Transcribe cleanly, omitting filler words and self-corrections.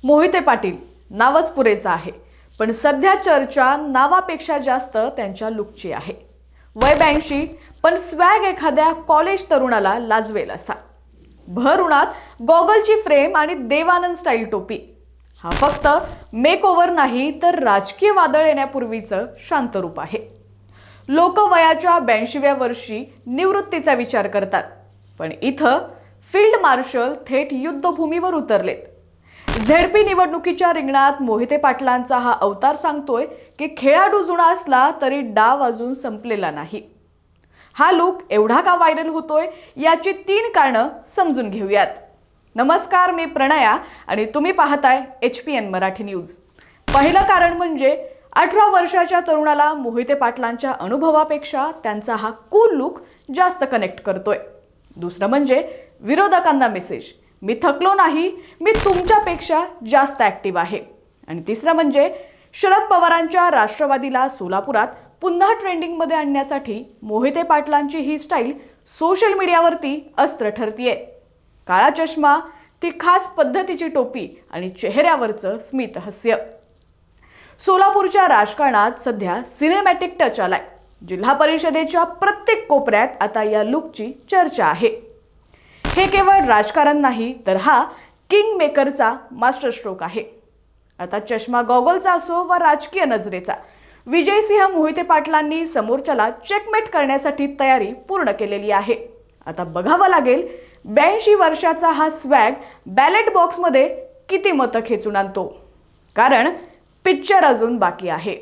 मोहिते पाटील नावच पुरेचं आहे, पण सध्या चर्चा नावापेक्षा जास्त त्यांच्या लुकची आहे। वय 82 पण स्वॅग एखाद्या कॉलेज तरुणाला लाजवेल असा। भर उन्हात गॉगलची फ्रेम आणि देवानंद स्टाईल टोपी हा फक्त मेकओव्हर नाही तर राजकीय वादळ येण्यापूर्वीचं शांत रूप आहे। लोक वयाच्या 82व्या वर्षी निवृत्तीचा विचार करतात, पण इथं फील्ड मार्शल थेट युद्धभूमीवर उतरलेत। झेडपी निवडणुकीच्या रिंगणात मोहिते पाटलांचा हा अवतार सांगतोय की खेळाडू जुना असला तरी डाव अजून संपलेला नाही। हा लुक एवढा का व्हायरल होतोय याची 3 कारणं समजून घेऊयात। नमस्कार, मी प्रणया आणि तुम्ही पाहताय HPN मराठी न्यूज। पहिलं कारण म्हणजे 18 वर्षाच्या तरुणाला मोहिते पाटलांच्या अनुभवापेक्षा त्यांचा हा कूल लुक जास्त कनेक्ट करतोय। दुसरं म्हणजे विरोधकांना मेसेज, मी थकलो नाही, मी तुमच्यापेक्षा जास्त ऍक्टिव्ह आहे। आणि तिसरं म्हणजे शरद पवारांच्या राष्ट्रवादीला सोलापुरात पुन्हा ट्रेंडिंग मध्ये आणण्यासाठी मोहिते पाटलांची ही स्टाईल सोशल मीडियावरती अस्त्र ठरतीये। काळा चष्मा, ती खास पद्धतीची टोपी आणि चेहऱ्यावरचं स्मित हास्य। सोलापूरच्या राजकारणात सध्या सिनेमॅटिक टच आलाय। जिल्हा परिषदेच्या प्रत्येक कोपऱ्यात आता या लुकची चर्चा आहे। हे केवळ राजकारण नाही तर हा किंग मेकरचा मास्टर स्ट्रोक आहे। आता चष्मा गॉगलचा असो व राजकीय नजरेचा, विजयसिंह मोहिते पाटलांनी समोरच्याला चेकमेट करण्यासाठी तयारी पूर्ण केलेली आहे। आता बघावं लागेल 82 वर्षाचा हा स्वॅग बॅलेट बॉक्समध्ये किती मतं खेचून आणतो, कारण पिक्चर अजून बाकी आहे।